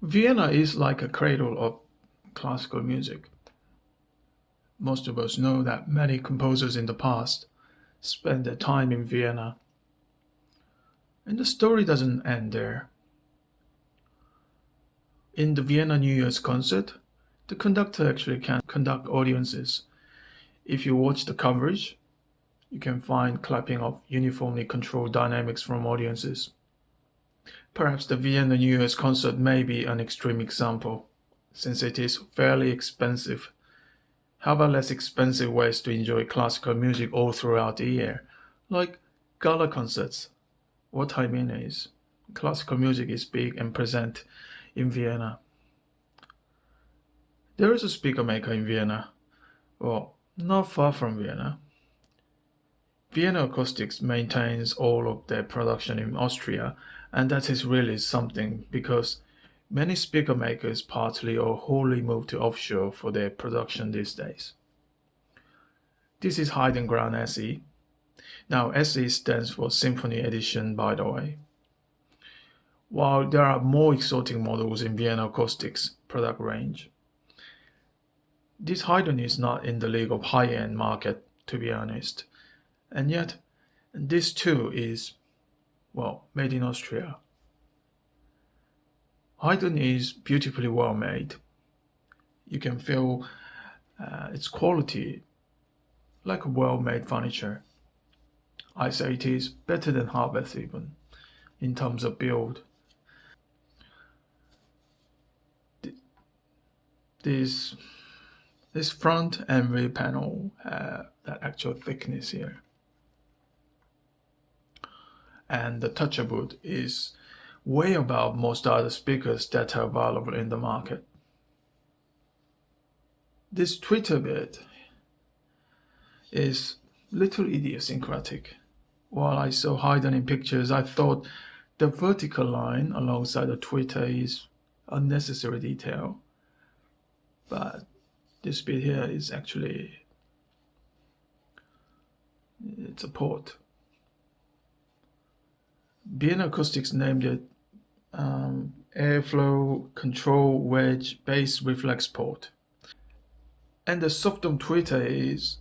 Vienna is like a cradle of classical music. Most of us know that many composers in the past spent their time in Vienna, and the story doesn't end there. In the Vienna New Year's concert, the conductor actually can conduct audiences. If you watch the coverage, you can find clapping of uniformly controlled dynamics from audiences. Perhaps the Vienna New Year's concert may be an extreme example, since it is fairly expensive. How about less expensive ways to enjoy classical music all throughout the year, like gala concerts? What I mean is, classical music is big and present in Vienna. There is a speaker maker in Vienna, well, not far from Vienna. Vienna Acoustics maintains all of their production in Austria, and that is really something because many speaker makers partly or wholly move to offshore for their production these days. This is Haydn Grand SE. Now, SE stands for Symphony Edition, by the way. While there are more exotic models in Vienna Acoustics product range, this Haydn is not in the league of high-end market, to be honest. And yet, this too is, well, made in Austria. Haydn is beautifully well made. You can feel its quality like a well-made furniture. I say it is better than Harvest even, in terms of build. This front and rear panel have that actual thickness here. And the toucher boot is way above most other speakers that are available in the market. This tweeter bit is little idiosyncratic. While I saw Haydn in pictures, I thought the vertical line alongside the tweeter is a necessary detail. But this bit here is actually, it's a port. Vienna Acoustics named it Airflow Control Wedge Bass Reflex Port. And the soft-dome tweeter is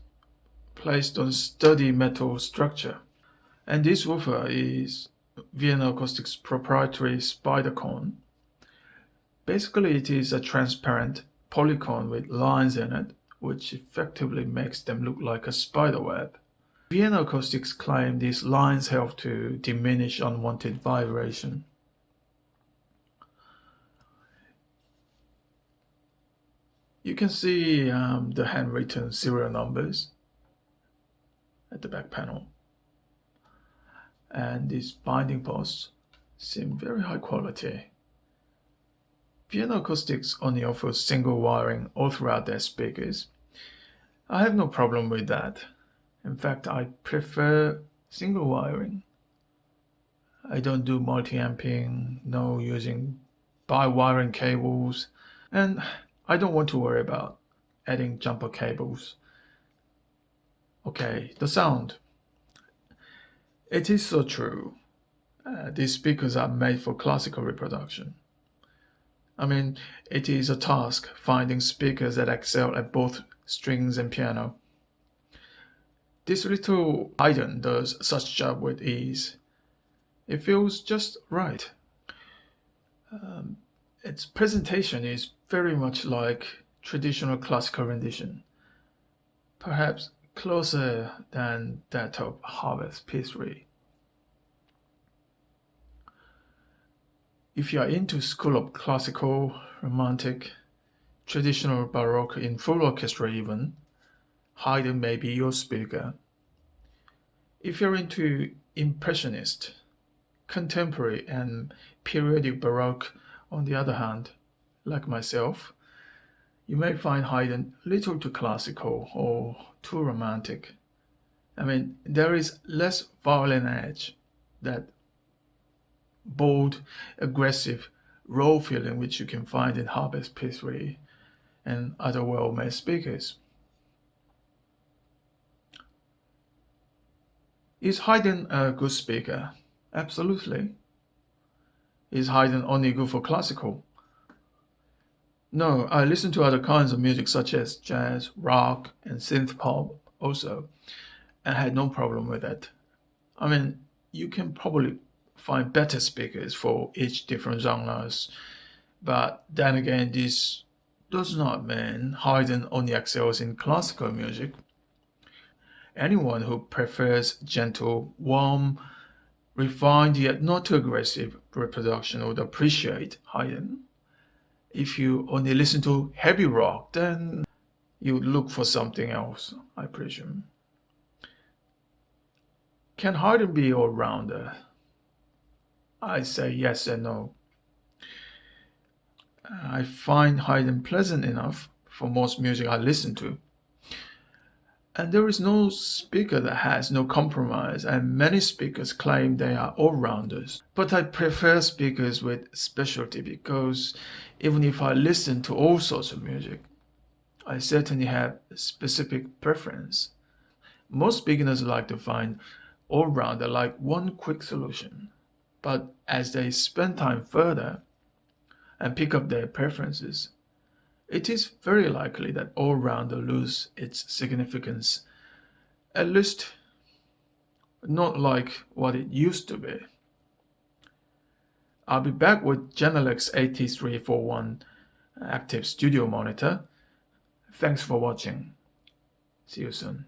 placed on sturdy metal structure. And this woofer is Vienna Acoustics' proprietary spider cone. Basically, it is a transparent polycone with lines in it, which effectively makes them look like a spider web. Vienna Acoustics claim these lines help to diminish unwanted vibration. You can see the handwritten serial numbers at the back panel. And these binding posts seem very high quality. Vienna Acoustics only offers single wiring all throughout their speakers. I have no problem with that. In fact, I prefer single wiring. I don't do multi-amping, no using bi-wiring cables, and I don't want to worry about adding jumper cables. Okay, the sound. It is so true. These speakers are made for classical reproduction. I mean, it is a task finding speakers that excel at both strings and piano. This little Haydn does such job with ease. It feels just right. Its presentation is very much like traditional classical rendition, perhaps closer than that of Harvest P3. If you are into school of classical, romantic, traditional Baroque in full orchestra even, Haydn may be your speaker. If you're into Impressionist, contemporary and periodic Baroque on the other hand, like myself, you may find Haydn little too classical or too romantic. I mean, there is less violin edge, that bold, aggressive, raw feeling which you can find in Harvest P3 and other well-made speakers. Is Haydn a good speaker? Absolutely. Is Haydn only good for classical? No, I listen to other kinds of music such as jazz, rock, and synth pop also, and had no problem with it. I mean, you can probably find better speakers for each different genres, but then again, this does not mean Haydn only excels in classical music. Anyone who prefers gentle, warm, refined yet not too aggressive reproduction would appreciate Haydn. If you only listen to heavy rock, then you would look for something else, I presume. Can Haydn be all rounder? I say yes and no. I find Haydn pleasant enough for most music I listen to. And there is no speaker that has no compromise, and many speakers claim they are all rounders. But I prefer speakers with specialty because even if I listen to all sorts of music, I certainly have a specific preference. Most beginners like to find all rounder like one quick solution. But as they spend time further and pick up their preferences, it is very likely that all rounder lose its significance, at least not like what it used to be. I'll be back with Genelex 8341 active studio monitor. Thanks for watching. See you soon.